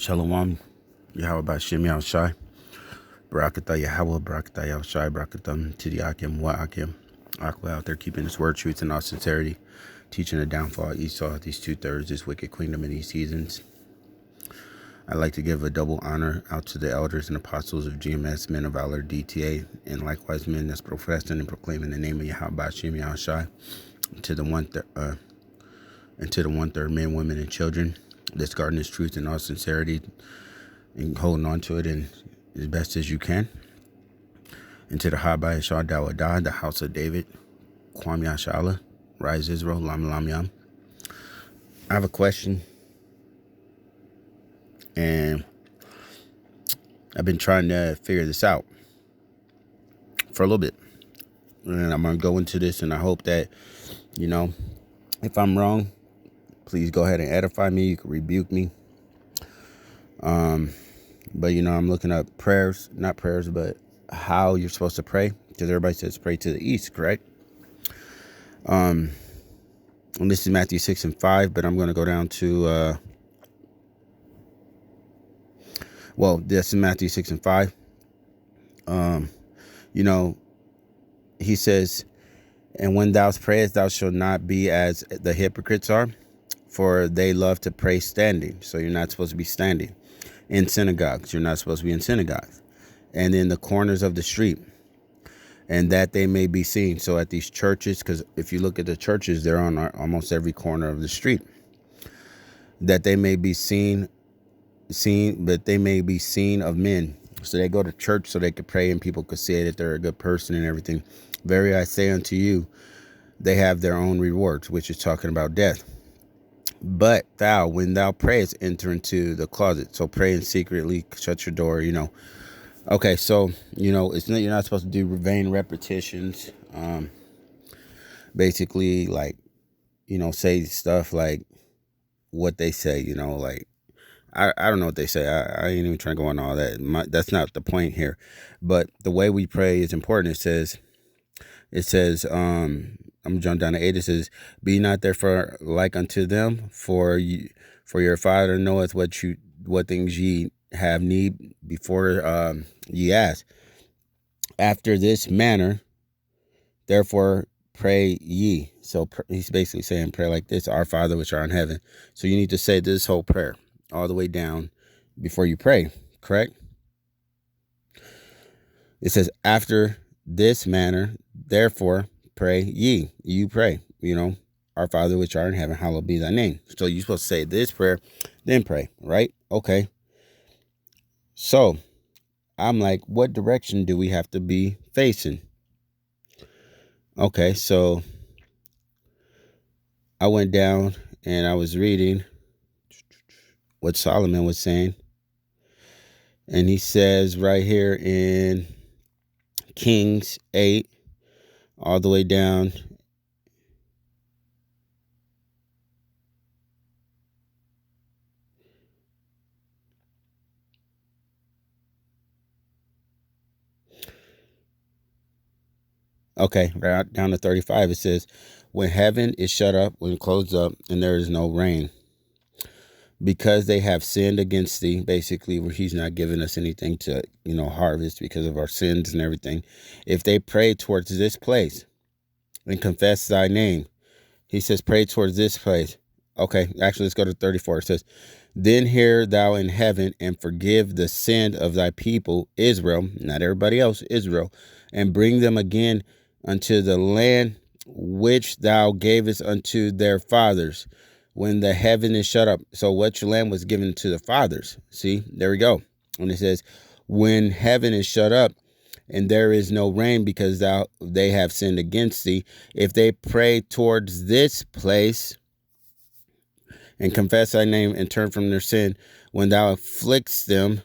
Shalom, Yahweh Bashim Yahushai, Barakatah Yahweh, Barakatah Yahushai, Barakatam to the ahchyam, what ahchyam. Aqua out there keeping his word, truth, and all sincerity, teaching the downfall of Esau, these 2/3, this wicked kingdom in these seasons. I'd like to give a double honor out to the elders and apostles of GMS, men of valor, DTA, and likewise men that's professing and proclaiming the name of Yahweh Bashim Yahushai, to the one-third men, women, and children, discarding this truth in all sincerity and holding on to it in as best as you can. And to the Habai Shah Dawadah, the house of David, Kwam Yashala, Rise Israel, Lam Lam Yam. I have a question, and I've been trying to figure this out for a little bit. And I'm going to go into this, and I hope that, if I'm wrong, please go ahead and edify me. You can rebuke me. But, I'm looking up not prayers, but how you're supposed to pray. Because everybody says pray to the east, correct? And this is Matthew 6 and 5, but I'm going to go down to, this is Matthew 6 and 5. He says, and when thou prayest, thou shalt not be as the hypocrites are, for they love to pray standing. So you're not supposed to be standing. In synagogues, you're not supposed to be in synagogues. And in the corners of the street, and that they may be seen. So at these churches, because if you look at the churches, they're on almost every corner of the street. That they may be seen, but they may be seen of men. So they go to church so they could pray and people could say that they're a good person and everything. Very, I say unto you, they have their own rewards, which is talking about death. But thou, when thou prayest, enter into the closet. So pray in secretly, shut your door, Okay, so, it's not, you're not supposed to do vain repetitions. Basically, say stuff like what they say, I don't know what they say. I ain't even trying to go on all that. That's not the point here. But the way we pray is important. It says, I'm going to jump down to 8. It says, be not therefore like unto them, for your Father knoweth what things ye have need before ye ask. After this manner, therefore pray ye. So he's basically saying pray like this: Our Father which art in heaven. So you need to say this whole prayer all the way down before you pray, correct? It says, after this manner, therefore pray ye. You pray, Our Father which art in heaven, hallowed be thy name. So you're supposed to say this prayer, then pray, right? Okay. So I'm like, what direction do we have to be facing? Okay, so I went down and I was reading what Solomon was saying. And he says right here in Kings 8, all the way down. Okay, right down to 35, it says, when heaven is shut up, when closed up, and there is no rain, because they have sinned against thee, basically, where he's not giving us anything to, harvest because of our sins and everything. If they pray towards this place and confess thy name, he says, pray towards this place. Okay, actually, let's go to 34. It says, then hear thou in heaven and forgive the sin of thy people, Israel, not everybody else, Israel, and bring them again unto the land which thou gavest unto their fathers, when the heaven is shut up. So which land was given to the fathers? See, there we go. And it says, when heaven is shut up, and there is no rain, because they have sinned against thee. If they pray towards this place and confess thy name and turn from their sin, when thou afflicts them,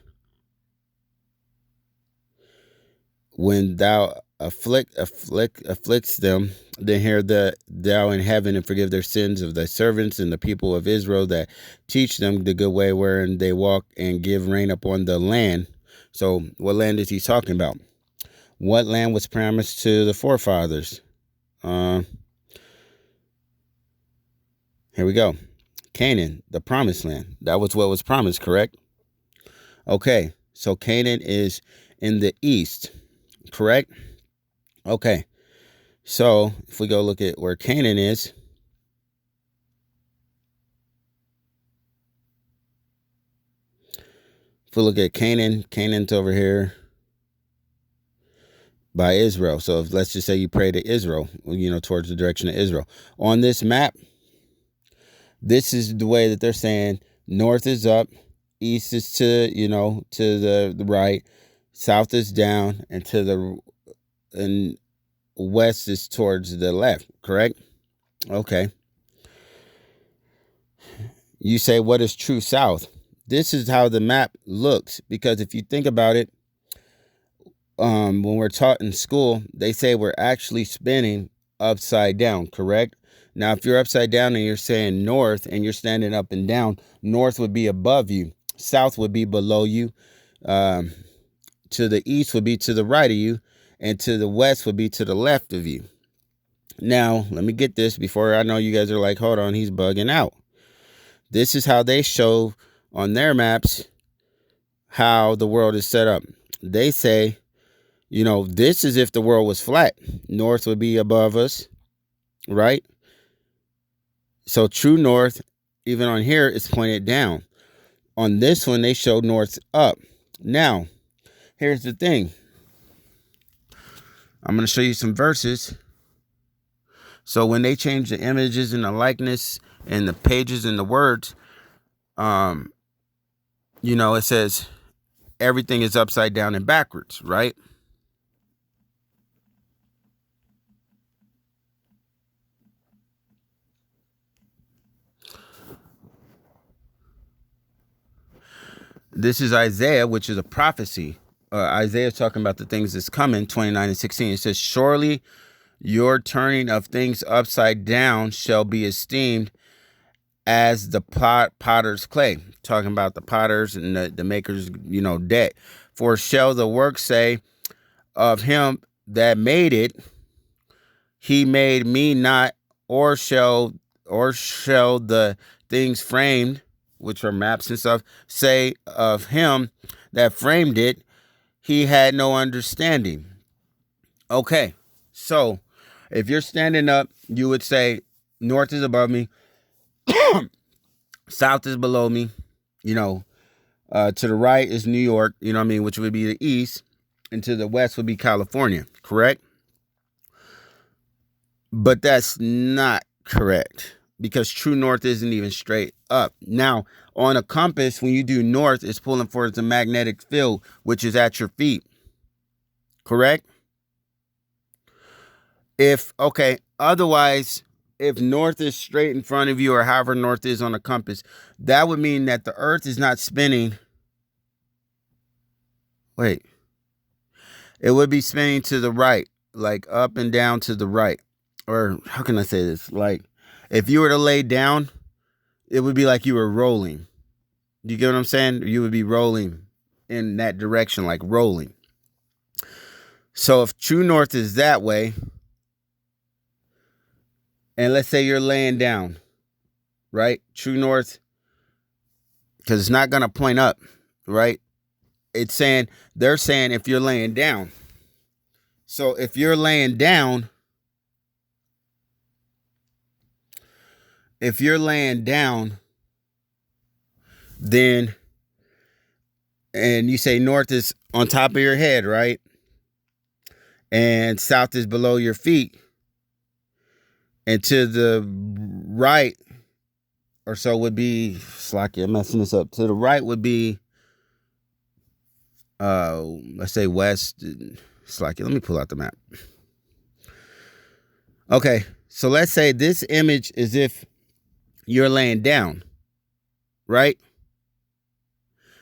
afflicts them, then hear thou in heaven and forgive their sins of thy servants and the people of Israel, that teach them the good way wherein they walk, and give rain upon the land. So what land is he talking about? What land was promised to the forefathers? Here we go. Canaan, the promised land. That was what was promised, correct? Okay, so Canaan is in the east, correct? Okay, so if we go look at where Canaan is, if we look at Canaan, Canaan's over here by Israel. So if, let's just say you pray to Israel, towards the direction of Israel. On this map, this is the way that they're saying north is up, east is to the right, south is down, and west is towards the left, correct? Okay. You say, what is true south? This is how the map looks, because if you think about it, when we're taught in school, they say we're actually spinning upside down, correct? Now, if you're upside down and you're saying north and you're standing up and down, north would be above you, south would be below you, to the east would be to the right of you, and to the west would be to the left of you. Now, let me get this before I know you guys are like, hold on, he's bugging out. This is how they show on their maps how the world is set up. They say, this is if the world was flat. North would be above us, right? So true north, even on here, is pointed down. On this one, they show north up. Now, here's the thing. I'm going to show you some verses. So when they change the images and the likeness and the pages and the words, it says everything is upside down and backwards, right? This is Isaiah, which is a prophecy. Isaiah is talking about the things that's coming, 29 and 16. It says, surely your turning of things upside down shall be esteemed as the potter's clay. Talking about the potters and the makers, debt. For shall the work say of him that made it, he made me not, or shall the things framed, which are maps and stuff, say of him that framed it, he had no understanding. Okay, so if you're standing up, you would say north is above me, south is below me, to the right is New York, which would be the east, and to the west would be California, correct? But that's not correct, because true north isn't even straight up. Now, on a compass, when you do north, it's pulling for the magnetic field, which is at your feet. Correct? Otherwise, if north is straight in front of you, or however north is on a compass, that would mean that the earth is not spinning. Wait. It would be spinning to the right, like up and down to the right. Or how can I say this? Like, if you were to lay down, it would be like you were rolling. Do you get what I'm saying? You would be rolling in that direction, like rolling. So if true north is that way, and let's say you're laying down, right? True north, because it's not going to point up, right? They're saying if you're laying down. So if you're laying down, then, and you say north is on top of your head, right? And south is below your feet. And to the right, or so would be, Slacky, I'm messing this up. To the right would be, let's say west. Slacky, let me pull out the map. Okay, so let's say this image is if you're laying down, right?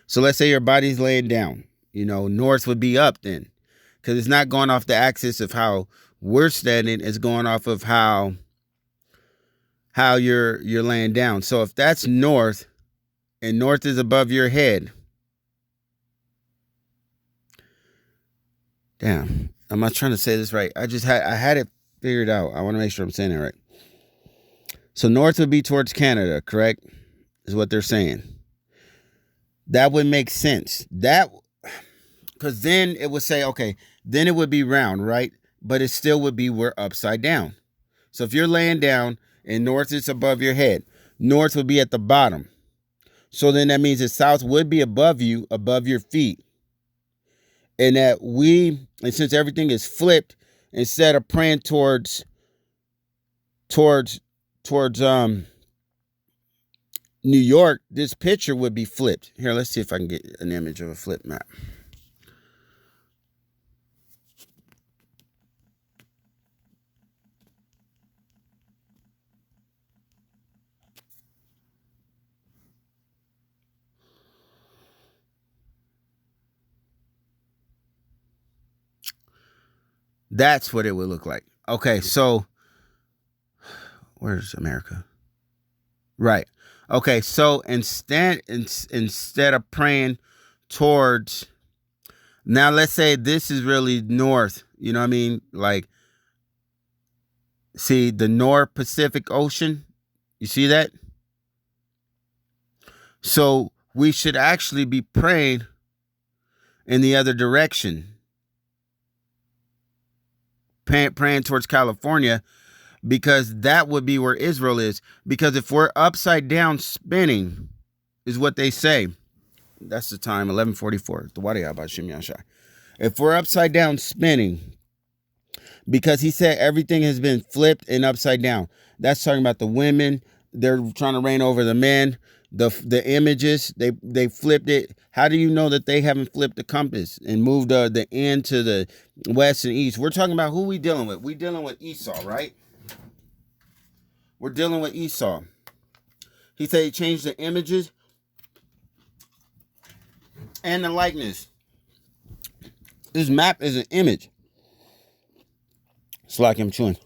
So let's say your body's laying down. North would be up then, because it's not going off the axis of how we're standing. It's going off of how you're laying down. So if that's north, and north is above your head, damn, am I trying to say this right? I had it figured out. I want to make sure I'm saying it right. So north would be towards Canada, correct? Is what they're saying. That would make sense. That because then it would say, okay, then it would be round, right? But it still would be we're upside down. So if you're laying down and north is above your head, north would be at the bottom. So then that means the south would be above you, above your feet. And and since everything is flipped, instead of praying towards towards New York, this picture would be flipped. Here, let's see if I can get an image of a flip map. That's what it would look like. Okay, so where's America? Right. Okay, so instead of praying towards, now let's say this is really north, you know what I mean? Like, see the North Pacific Ocean? You see that? So we should actually be praying in the other direction. Praying towards California, because that would be where Israel is. Because if we're upside down spinning, is what they say. That's the time, 11:44. The Wadi ahchyam Yashai. If we're upside down spinning, because he said everything has been flipped and upside down. That's talking about the women. They're trying to reign over the men. The images, they flipped it. How do you know that they haven't flipped the compass and moved the end to the west and east? We're talking about who we dealing with. We dealing with Esau, right? We're dealing with Esau. He said he changed the images and the likeness. This map is an image. It's like I'm chewing.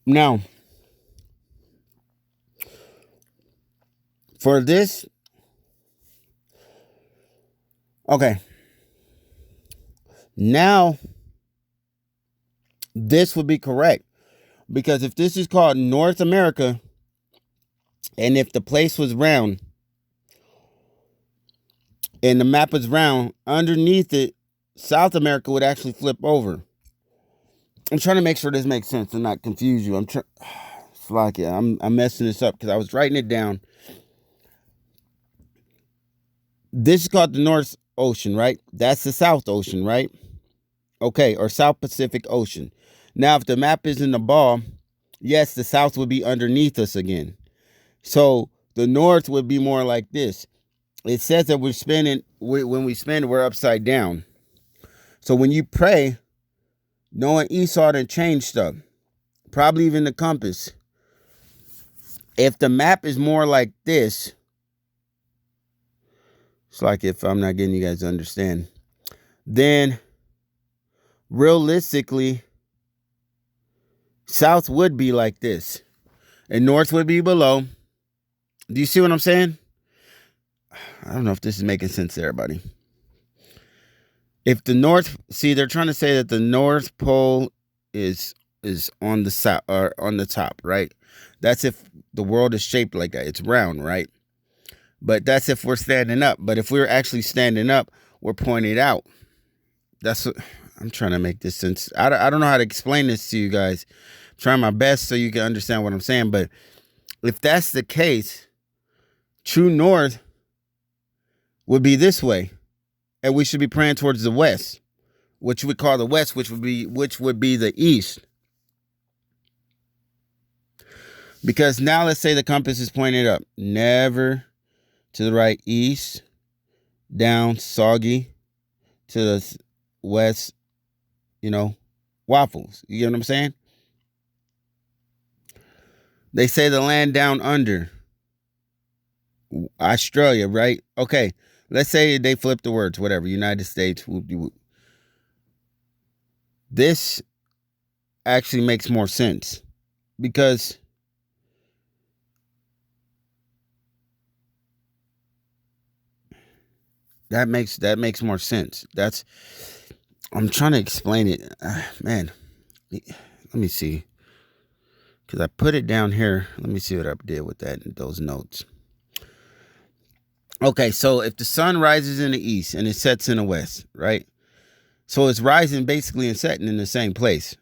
Now, for this, okay. Now, this would be correct. Because if this is called North America, and if the place was round, and the map is round, underneath it, South America would actually flip over. I'm trying to make sure this makes sense and not confuse you. It's like, yeah, I'm messing this up because I was writing it down. This is called the North Ocean, right? That's the South Ocean, right? Okay, or South Pacific Ocean. Now, if the map is in the ball, yes, the South would be underneath us again. So the North would be more like this. It says that when we spin, we're upside down. So when you pray, knowing Esau done changed stuff, probably even the compass. If the map is more like this, it's like if I'm not getting you guys to understand, then realistically, South would be like this, and North would be below. Do you see what I'm saying? I don't know if this is making sense to everybody. If the North, see, they're trying to say that the North Pole is on the south or on the top, right? That's if the world is shaped like that. It's round, right? But that's if we're standing up. But if we're actually standing up, we're pointed out. That's what I'm trying to make this sense. I don't know how to explain this to you guys. I'm trying my best so you can understand what I'm saying. But if that's the case, true north would be this way. And we should be praying towards the west, which we call the west, which would be the east. Because now let's say the compass is pointed up. Never to the right, east, down, soggy, to the west, waffles. You get what I'm saying? They say the land down under. Australia, right? Okay. Let's say they flip the words, whatever. United States. This actually makes more sense because that makes more sense. I'm trying to explain it. Man, let me see. because I put it down here. Let me see what I did with that in those notes. Okay, so if the sun rises in the east and it sets in the west, right? So it's rising basically and setting in the same place.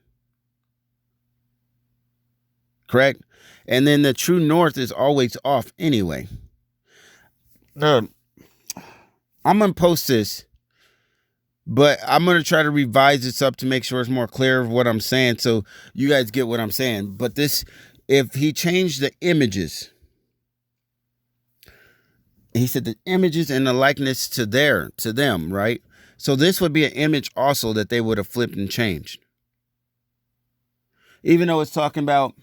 Correct? And then the true north is always off anyway. I'm going to post this, but I'm going to try to revise this up to make sure it's more clear of what I'm saying so you guys get what I'm saying. But this, if he changed the images, he said the images and the likeness to them, right? So this would be an image also that they would have flipped and changed. Even though it's talking about,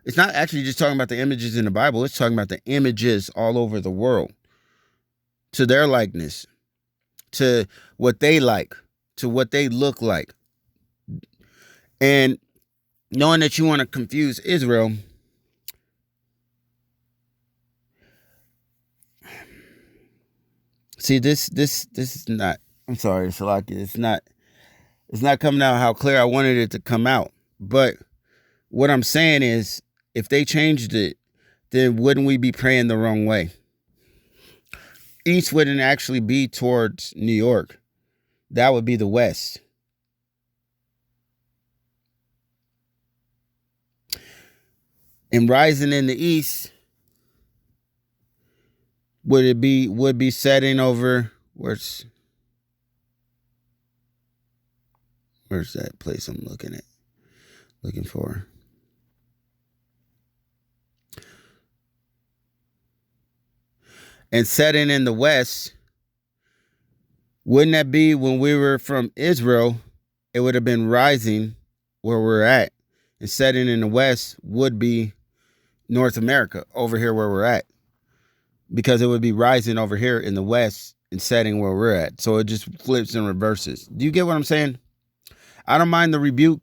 it's not actually just talking about the images in the Bible, it's talking about the images all over the world to their likeness, to what they like, to what they look like. And knowing that you want to confuse Israel, see, this is not, I'm sorry, Shalaki, it's not coming out how clear I wanted it to come out. But what I'm saying is, if they changed it, then wouldn't we be praying the wrong way? East wouldn't actually be towards New York. That would be the west. And rising in the east would be setting over where's that place I'm looking for? And setting in the west, wouldn't that be when we were from Israel? It would have been rising where we're at, and setting in the west would be North America, over here where we're at, because it would be rising over here in the west and setting where we're at. So it just flips and reverses. Do you get what I'm saying? I don't mind the rebuke.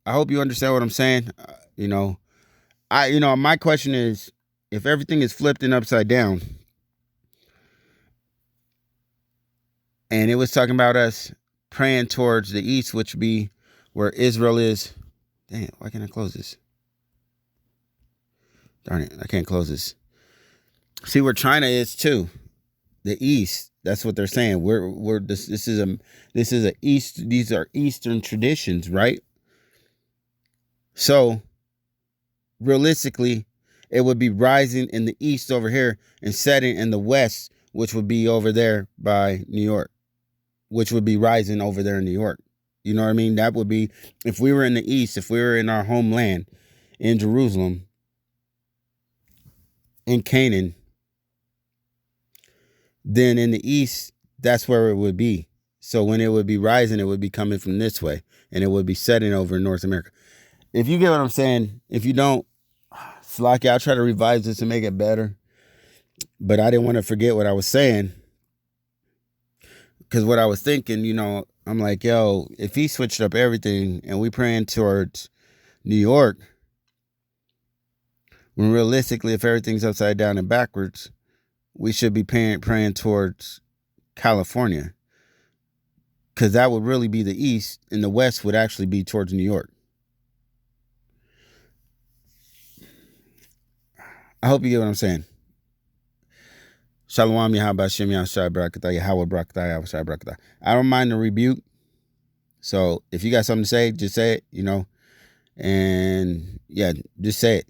I hope you understand what I'm saying. My question is, if everything is flipped and upside down, and it was talking about us praying towards the east, which would be where Israel is. Dang it, why can't I close this? Darn it, I can't close this. See where China is too. The east. That's what they're saying. This is a east. These are Eastern traditions, right? So realistically, it would be rising in the east over here and setting in the west, which would be over there by New York, which would be rising over there in New York. You know what I mean? That would be, if we were in the east, if we were in our homeland in Jerusalem, in Canaan, then in the east, that's where it would be. So when it would be rising, it would be coming from this way, and it would be setting over in North America. If you get what I'm saying, if you don't, Slocky, I'll try to revise this and make it better. But I didn't want to forget what I was saying. Because what I was thinking, I'm like, yo, if he switched up everything and we praying towards New York, when realistically, if everything's upside down and backwards, we should be praying towards California. Because that would really be the east, and the west would actually be towards New York. I hope you get what I'm saying. Shalom, Yahabashim, Yahshai Barakatah, Yahweh Barakatah, Yahshai Barakatah. I don't mind the rebuke. So if you got something to say, just say it, And yeah, just say it.